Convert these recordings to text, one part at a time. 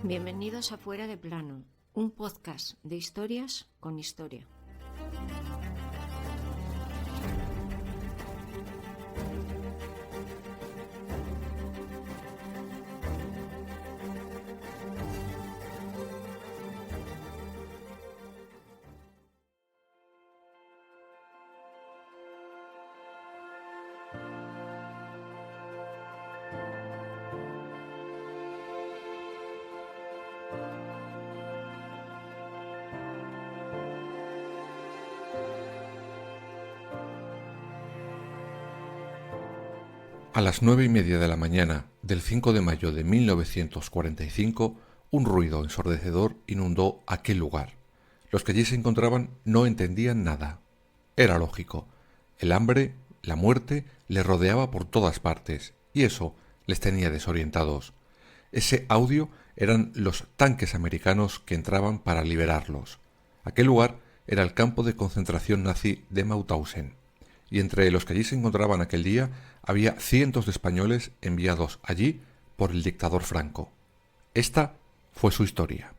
Bienvenidos a Fuera de Plano, un podcast de historias con historia. A las 9:30 de la mañana del 5 de mayo de 1945, un ruido ensordecedor inundó aquel lugar. Los que allí se encontraban no entendían nada. Era lógico. El hambre, la muerte, les rodeaba por todas partes, y eso les tenía desorientados. Ese audio eran los tanques americanos que entraban para liberarlos. Aquel lugar era el campo de concentración nazi de Mauthausen. Y entre los que allí se encontraban aquel día había cientos de españoles enviados allí por el dictador Franco. Esta fue su historia.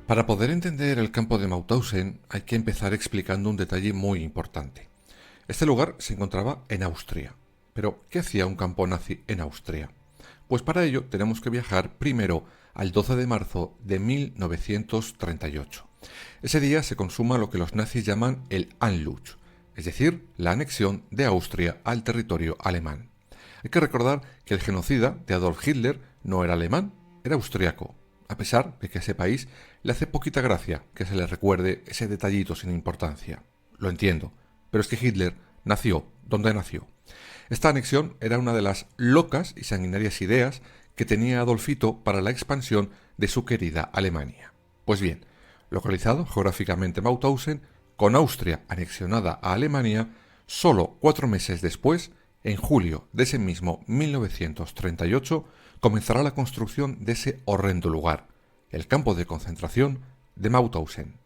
Para poder entender el campo de Mauthausen hay que empezar explicando un detalle muy importante. Este lugar se encontraba en Austria. Pero, ¿qué hacía un campo nazi en Austria? Pues para ello tenemos que viajar primero al 12 de marzo de 1938. Ese día se consuma lo que los nazis llaman el Anschluss, es decir, la anexión de Austria al territorio alemán. Hay que recordar que el genocida de Adolf Hitler no era alemán, era austriaco, a pesar de que a ese país le hace poquita gracia que se le recuerde ese detallito sin importancia. Lo entiendo, pero es que Hitler nació donde nació. Esta anexión era una de las locas y sanguinarias ideas que tenía Adolfito para la expansión de su querida Alemania. Pues bien, localizado geográficamente Mauthausen, con Austria anexionada a Alemania, solo 4 meses después, en julio de ese mismo 1938, comenzará la construcción de ese horrendo lugar, el campo de concentración de Mauthausen.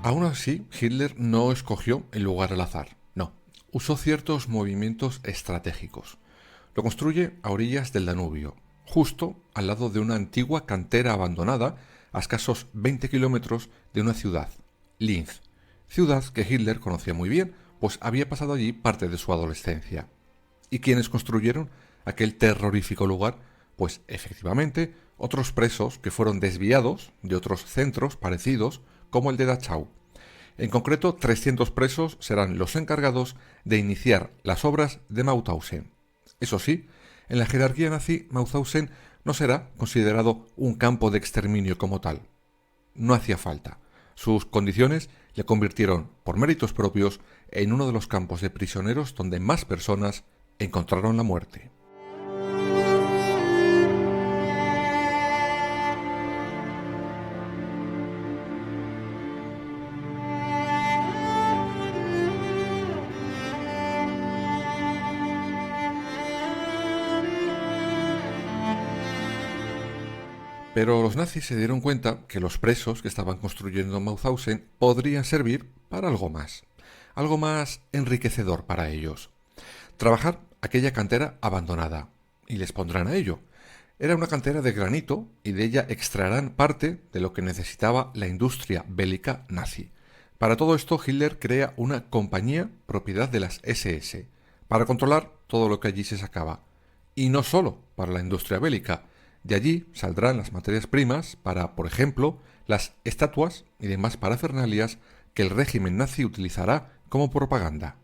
Aún así, Hitler no escogió el lugar al azar, no, usó ciertos movimientos estratégicos. Lo construye a orillas del Danubio, justo al lado de una antigua cantera abandonada a escasos 20 kilómetros de una ciudad, Linz, ciudad que Hitler conocía muy bien, pues había pasado allí parte de su adolescencia. ¿Y quiénes construyeron aquel terrorífico lugar? Pues efectivamente, otros presos que fueron desviados de otros centros parecidos como el de Dachau. En concreto, 300 presos serán los encargados de iniciar las obras de Mauthausen. Eso sí, en la jerarquía nazi, Mauthausen no será considerado un campo de exterminio como tal. No hacía falta. Sus condiciones le convirtieron, por méritos propios, en uno de los campos de prisioneros donde más personas encontraron la muerte. Pero los nazis se dieron cuenta que los presos que estaban construyendo Mauthausen podrían servir para algo más enriquecedor para ellos. Trabajar aquella cantera abandonada, y les pondrán a ello. Era una cantera de granito y de ella extraerán parte de lo que necesitaba la industria bélica nazi. Para todo esto, Hitler crea una compañía propiedad de las SS, para controlar todo lo que allí se sacaba. Y no solo para la industria bélica. De allí saldrán las materias primas para, por ejemplo, las estatuas y demás parafernalias que el régimen nazi utilizará como propaganda.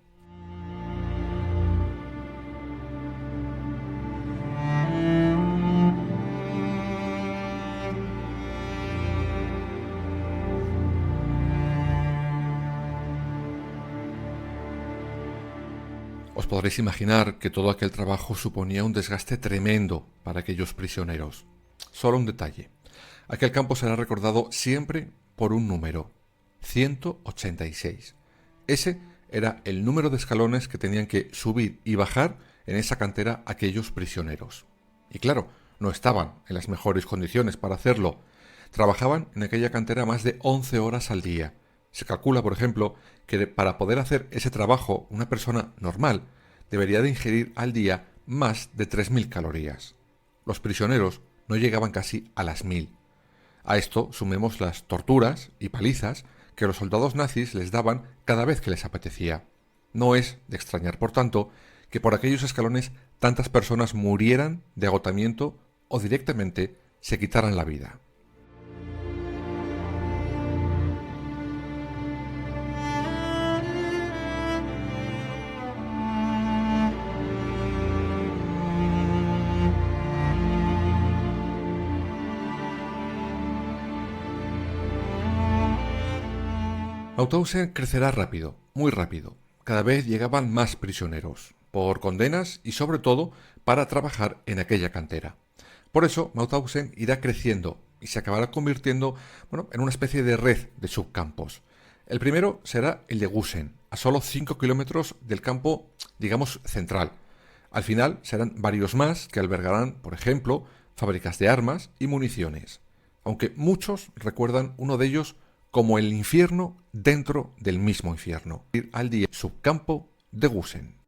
podréis imaginar que todo aquel trabajo suponía un desgaste tremendo para aquellos prisioneros. Solo un detalle. Aquel campo será recordado siempre por un número: 186. Ese era el número de escalones que tenían que subir y bajar en esa cantera aquellos prisioneros. Y claro, no estaban en las mejores condiciones para hacerlo. Trabajaban en aquella cantera más de 11 horas al día. Se calcula, por ejemplo, que para poder hacer ese trabajo una persona normal debería de ingerir al día más de 3.000 calorías. Los prisioneros no llegaban casi a las 1.000. A esto sumemos las torturas y palizas que los soldados nazis les daban cada vez que les apetecía. No es de extrañar, por tanto, que por aquellos escalones tantas personas murieran de agotamiento o directamente se quitaran la vida. Mauthausen crecerá rápido, muy rápido. Cada vez llegaban más prisioneros, por condenas y sobre todo para trabajar en aquella cantera. Por eso Mauthausen irá creciendo y se acabará convirtiendo, en una especie de red de subcampos. El primero será el de Gusen, a solo 5 kilómetros del campo, digamos, central. Al final serán varios más que albergarán, por ejemplo, fábricas de armas y municiones, aunque muchos recuerdan uno de ellos como el infierno dentro del mismo infierno, al día subcampo de Gusen.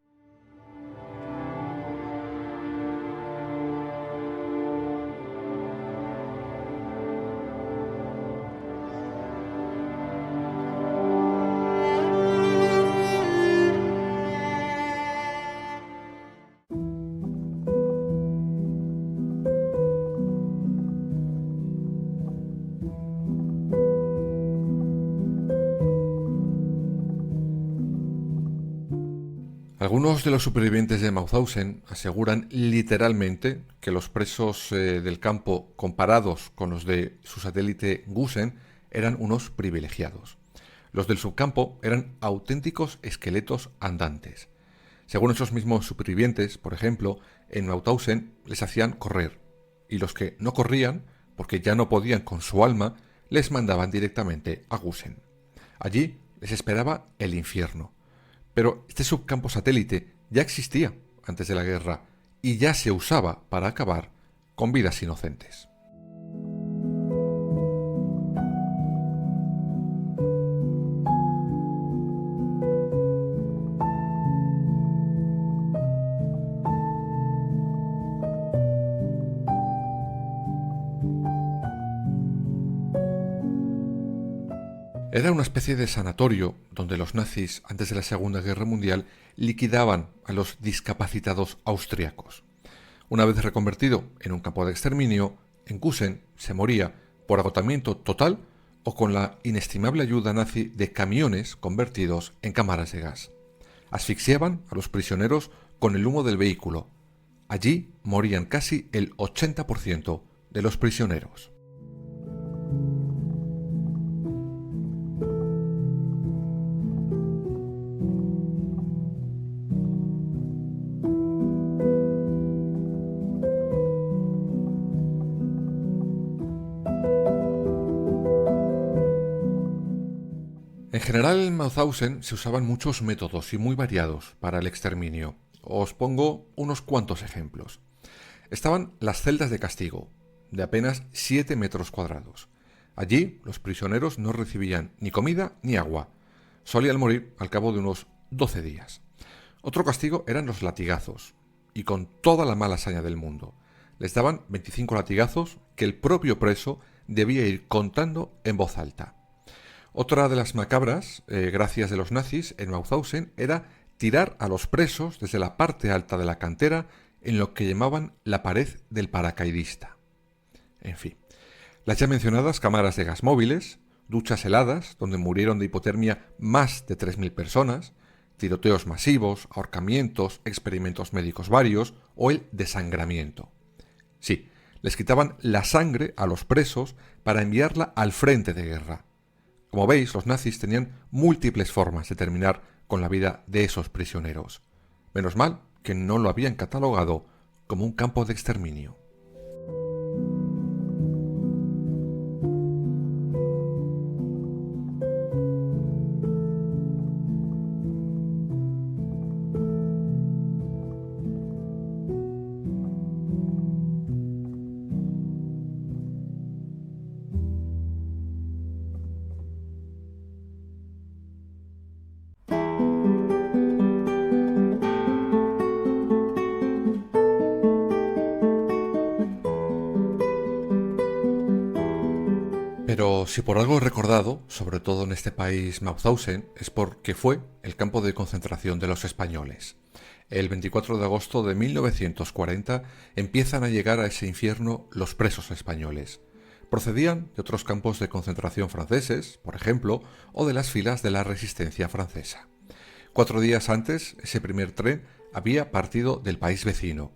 Algunos de los supervivientes de Mauthausen aseguran literalmente que los presos del campo comparados con los de su satélite Gusen eran unos privilegiados. Los del subcampo eran auténticos esqueletos andantes. Según esos mismos supervivientes, por ejemplo, en Mauthausen les hacían correr, y los que no corrían, porque ya no podían con su alma, les mandaban directamente a Gusen. Allí les esperaba el infierno. Pero este subcampo satélite ya existía antes de la guerra y ya se usaba para acabar con vidas inocentes. Era una especie de sanatorio donde los nazis, antes de la Segunda Guerra Mundial, liquidaban a los discapacitados austriacos. Una vez reconvertido en un campo de exterminio, en Gusen se moría por agotamiento total o con la inestimable ayuda nazi de camiones convertidos en cámaras de gas. Asfixiaban a los prisioneros con el humo del vehículo. Allí morían casi el 80% de los prisioneros. En general, en Mauthausen se usaban muchos métodos y muy variados para el exterminio. Os pongo unos cuantos ejemplos. Estaban las celdas de castigo, de apenas 7 metros cuadrados. Allí los prisioneros no recibían ni comida ni agua. Solían morir al cabo de unos 12 días. Otro castigo eran los latigazos, y con toda la mala saña del mundo. Les daban 25 latigazos que el propio preso debía ir contando en voz alta. Otra de las macabras gracias de los nazis en Mauthausen era tirar a los presos desde la parte alta de la cantera en lo que llamaban la pared del paracaidista. En fin, las ya mencionadas cámaras de gas móviles, duchas heladas donde murieron de hipotermia más de 3.000 personas, tiroteos masivos, ahorcamientos, experimentos médicos varios o el desangramiento. Sí, les quitaban la sangre a los presos para enviarla al frente de guerra. Como veis, los nazis tenían múltiples formas de terminar con la vida de esos prisioneros. Menos mal que no lo habían catalogado como un campo de exterminio. Pero si por algo he recordado, sobre todo en este país Mauthausen, es porque fue el campo de concentración de los españoles. El 24 de agosto de 1940 empiezan a llegar a ese infierno los presos españoles. Procedían de otros campos de concentración franceses, por ejemplo, o de las filas de la resistencia francesa. 4 días antes, ese primer tren había partido del país vecino.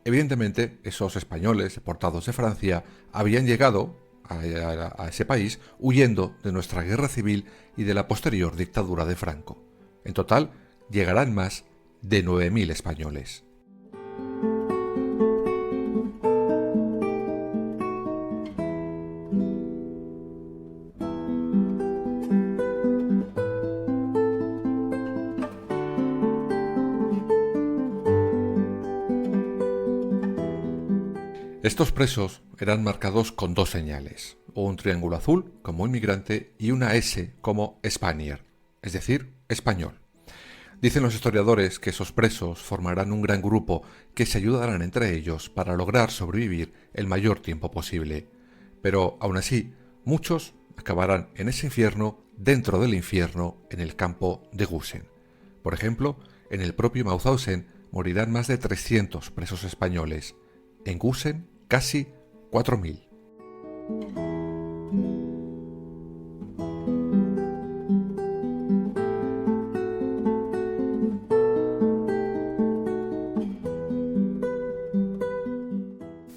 Evidentemente, esos españoles deportados de Francia habían llegado a ese país huyendo de nuestra guerra civil y de la posterior dictadura de Franco. En total, llegarán más de 9.000 españoles. Estos presos eran marcados con 2 señales, un triángulo azul como inmigrante y una S como Spaniard, es decir, español. Dicen los historiadores que esos presos formarán un gran grupo que se ayudarán entre ellos para lograr sobrevivir el mayor tiempo posible. Pero, aún así, muchos acabarán en ese infierno dentro del infierno en el campo de Gusen. Por ejemplo, en el propio Mauthausen morirán más de 300 presos españoles. En Gusen, casi 4.000.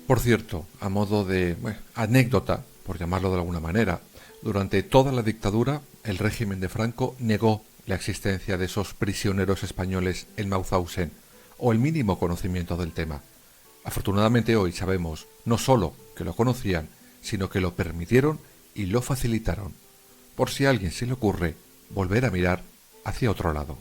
Por cierto, a modo de anécdota, por llamarlo de alguna manera, durante toda la dictadura el régimen de Franco negó la existencia de esos prisioneros españoles en Mauthausen, o el mínimo conocimiento del tema. Afortunadamente hoy sabemos no solo que lo conocían, sino que lo permitieron y lo facilitaron, por si a alguien se le ocurre volver a mirar hacia otro lado.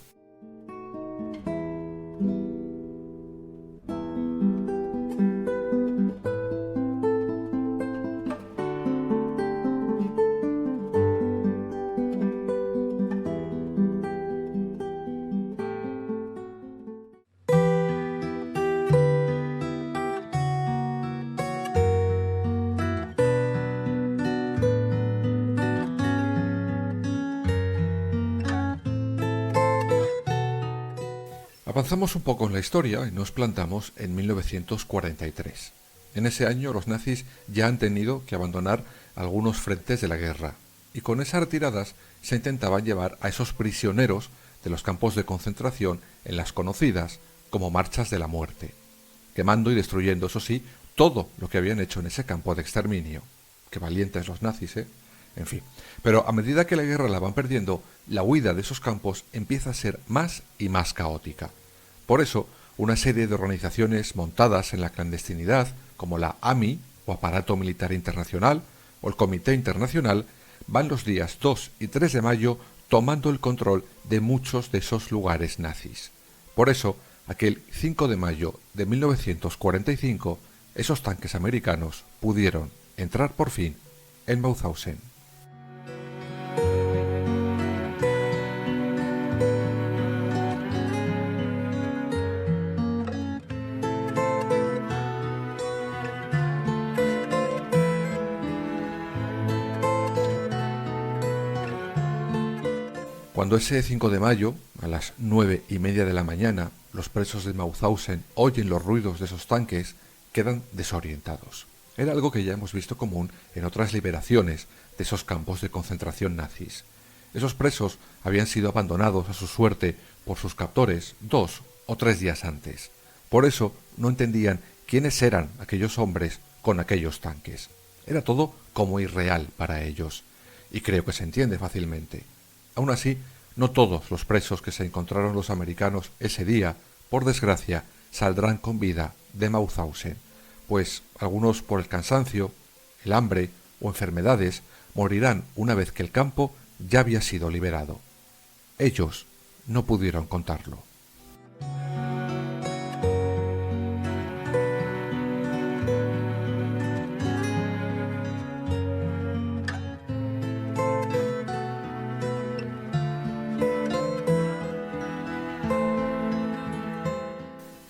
Avanzamos un poco en la historia y nos plantamos en 1943. En ese año los nazis ya han tenido que abandonar algunos frentes de la guerra, y con esas retiradas se intentaban llevar a esos prisioneros de los campos de concentración en las conocidas como marchas de la muerte, quemando y destruyendo, eso sí, todo lo que habían hecho en ese campo de exterminio. Qué valientes los nazis, ¿eh? En fin, pero a medida que la guerra la van perdiendo, la huida de esos campos empieza a ser más y más caótica. Por eso, una serie de organizaciones montadas en la clandestinidad, como la AMI, o Aparato Militar Internacional, o el Comité Internacional, van los días 2 y 3 de mayo tomando el control de muchos de esos lugares nazis. Por eso, aquel 5 de mayo de 1945, esos tanques americanos pudieron entrar por fin en Mauthausen. Cuando ese 5 de mayo, a las 9:30 de la mañana, los presos de Mauthausen oyen los ruidos de esos tanques, quedan desorientados. Era algo que ya hemos visto común en otras liberaciones de esos campos de concentración nazis. Esos presos habían sido abandonados a su suerte por sus captores 2 o 3 días antes. Por eso no entendían quiénes eran aquellos hombres con aquellos tanques. Era todo como irreal para ellos, y creo que se entiende fácilmente. Aún así, no todos los presos que se encontraron los americanos ese día por desgracia, saldrán con vida de Mauthausen, pues algunos por el cansancio, el hambre o enfermedades morirán una vez que el campo ya había sido liberado. Ellos no pudieron contarlo.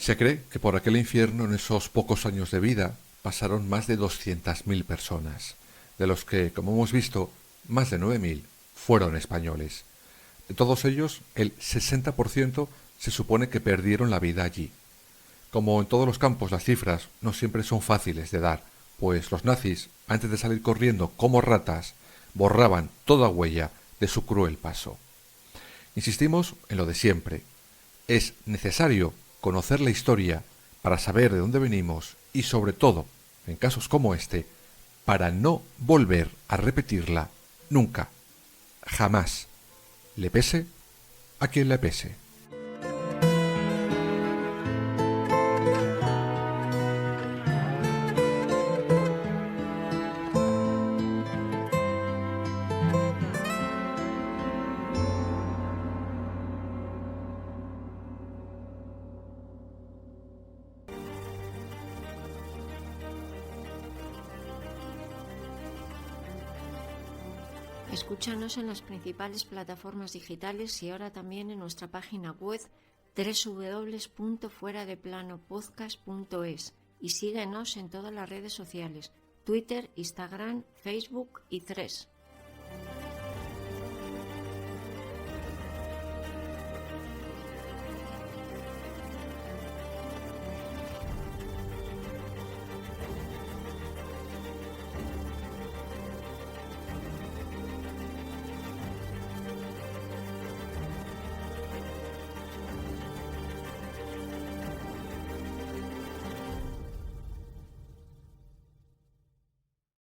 Se cree que por aquel infierno en esos pocos años de vida pasaron más de 200.000 personas, de los que, como hemos visto, más de 9.000 fueron españoles. De todos ellos, el 60% se supone que perdieron la vida allí. Como en todos los campos, las cifras no siempre son fáciles de dar, pues los nazis, antes de salir corriendo como ratas, borraban toda huella de su cruel paso. Insistimos en lo de siempre. Es necesario conocer la historia para saber de dónde venimos y, sobre todo, en casos como este, para no volver a repetirla nunca, jamás, le pese a quien le pese. Escúchanos en las principales plataformas digitales y ahora también en nuestra página web www.fueradeplanopodcast.es y síguenos en todas las redes sociales, Twitter, Instagram, Facebook y Threads.